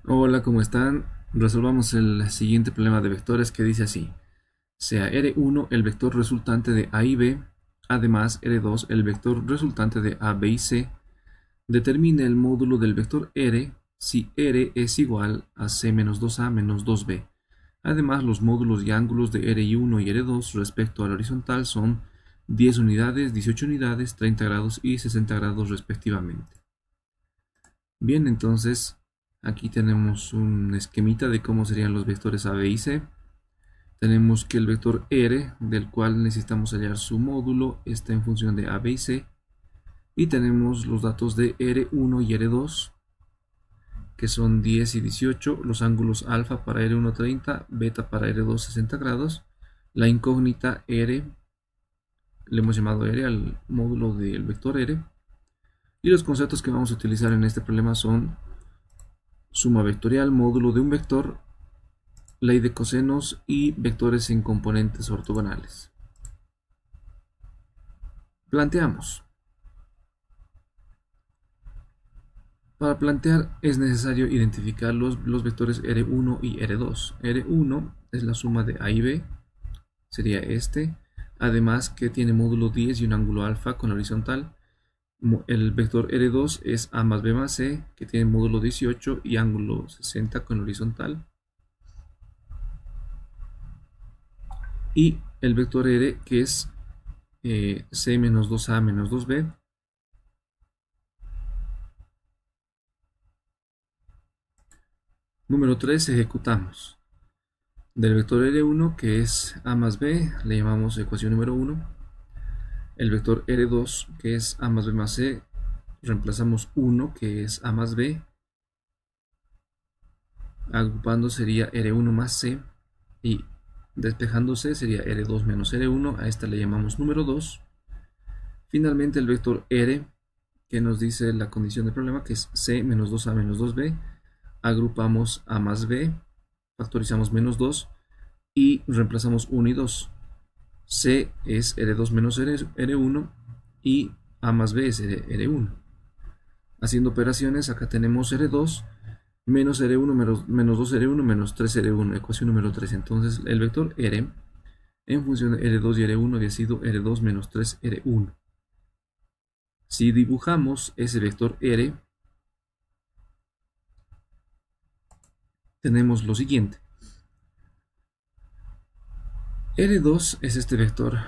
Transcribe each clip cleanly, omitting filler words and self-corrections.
Hola, ¿cómo están? Resolvamos el siguiente problema de vectores que dice así. Sea R1 el vector resultante de A y B, además R2 el vector resultante de A, B y C. Determine el módulo del vector R si R es igual a C menos 2A menos 2B. Además, los módulos y ángulos de R1 y R2 respecto a la horizontal son 10 unidades, 18 unidades, 30 grados y 60 grados respectivamente. Bien, entonces aquí tenemos un esquemita de cómo serían los vectores A, B y C. Tenemos que el vector R, del cual necesitamos hallar su módulo, está en función de A, B y C. Y tenemos los datos de R1 y R2, que son 10 y 18, los ángulos alfa para R1 30, beta para R2 60 grados. La incógnita R, le hemos llamado R al módulo del vector R. Y los conceptos que vamos a utilizar en este problema son suma vectorial, módulo de un vector, ley de cosenos y vectores en componentes ortogonales. Planteamos. Para plantear es necesario identificar los vectores R1 y R2. R1 es la suma de A y B, sería este, además que tiene módulo 10 y un ángulo alfa con horizontal. El vector R2 es A más B más C, que tiene módulo 18 y ángulo 60 con horizontal. Y el vector R, que es C menos 2A menos 2B. Número 3, ejecutamos. Del vector R1, que es A más B, le llamamos ecuación número 1. El vector R2, que es A más B más C, reemplazamos 1, que es A más B. Agrupando sería R1 más C. Y despejándose sería R2 menos R1. A esta le llamamos número 2. Finalmente el vector R, que nos dice la condición del problema, que es C menos 2A menos 2B. Agrupamos A más B, factorizamos menos 2 y reemplazamos 1 y 2. C es R2 menos R1 y A más B es R1. Haciendo operaciones, acá tenemos R2 menos R1 menos 2R1 menos 3R1, ecuación número 3. Entonces el vector R en función de R2 y R1 había sido R2 menos 3R1. Si dibujamos ese vector R, tenemos lo siguiente. R2 es este vector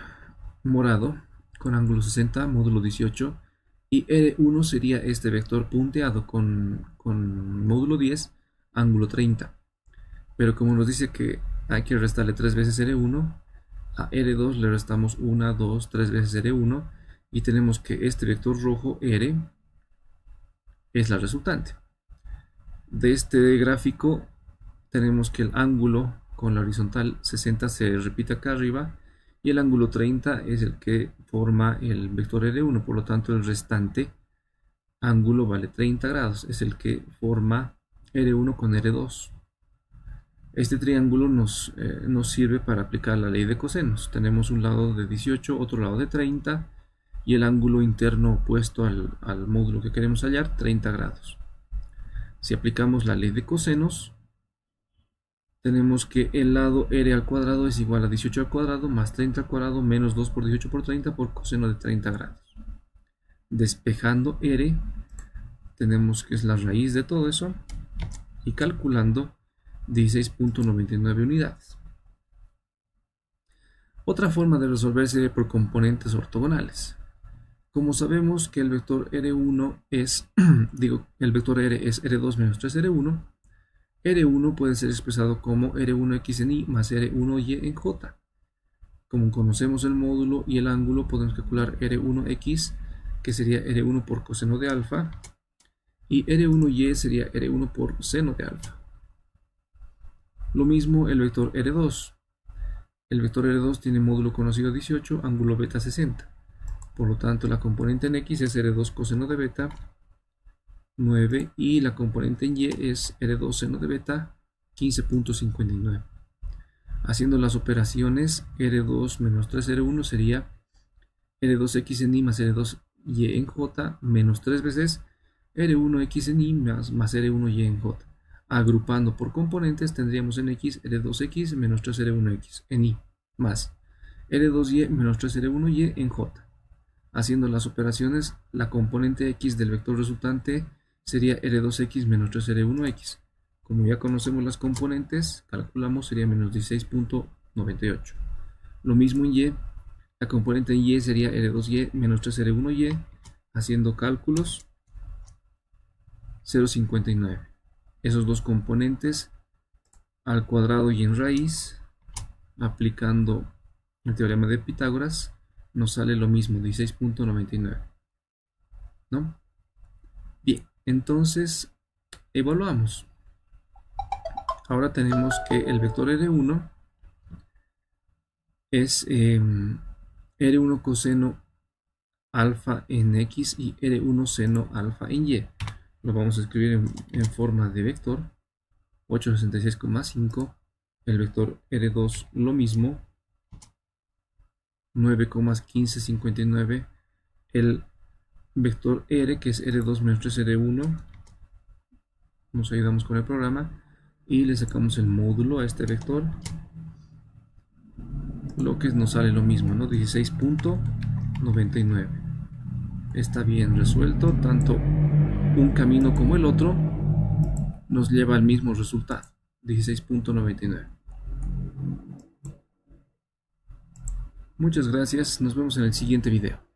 morado con ángulo 60, módulo 18, y R1 sería este vector punteado con módulo 10, ángulo 30. Pero como nos dice que hay que restarle 3 veces R1, a R2 le restamos 1, 2, 3 veces R1, y tenemos que este vector rojo R es la resultante. De este gráfico tenemos que el ángulo con la horizontal 60 se repite acá arriba y el ángulo 30 es el que forma el vector R1, por lo tanto el restante ángulo vale 30 grados, es el que forma R1 con R2. Este triángulo nos sirve para aplicar la ley de cosenos. Tenemos un lado de 18, otro lado de 30 y el ángulo interno opuesto al módulo que queremos hallar, 30 grados. Si aplicamos la ley de cosenos, tenemos que el lado R al cuadrado es igual a 18 al cuadrado más 30 al cuadrado menos 2 por 18 por 30 por coseno de 30 grados. Despejando R, tenemos que es la raíz de todo eso y calculando 16.99 unidades. Otra forma de resolverse por componentes ortogonales. Como sabemos que el vector R1 es, el vector R es R2 menos 3R1, R1 puede ser expresado como R1x en Y más R1y en J. Como conocemos el módulo y el ángulo, podemos calcular R1x, que sería R1 por coseno de alfa, y R1y sería R1 por seno de alfa. Lo mismo el vector R2. El vector R2 tiene módulo conocido 18, ángulo beta 60. Por lo tanto, la componente en X es R2 coseno de beta 9 y la componente en Y es R2 seno de beta 15.59. Haciendo las operaciones, R2 menos 3R1 sería R2x en Y más R2y en J menos 3 veces R1x en Y más R1y en J. Agrupando por componentes tendríamos en X R2X menos 3R1X en Y más R2Y menos 3R1Y en J. Haciendo las operaciones, la componente X del vector resultante sería R2X menos 3R1X. Como ya conocemos las componentes, calculamos sería menos 16.98. Lo mismo en Y, la componente en Y sería R2Y menos 3R1Y. Haciendo cálculos, 0.59. Esos dos componentes al cuadrado y en raíz, aplicando el teorema de Pitágoras, nos sale lo mismo, 16.99. ¿No? Bien, entonces evaluamos. Ahora tenemos que el vector R1 es R1 coseno alfa en X y R1 seno alfa en Y. Lo vamos a escribir en forma de vector. 866,5. El vector R2 lo mismo. 9,1559. El vector R, que es R2 menos 3R1. Nos ayudamos con el programa y le sacamos el módulo a este vector, lo que nos sale lo mismo, ¿no? 16.99. Está bien resuelto, tanto un camino como el otro nos lleva al mismo resultado, 16.99. Muchas gracias, nos vemos en el siguiente video.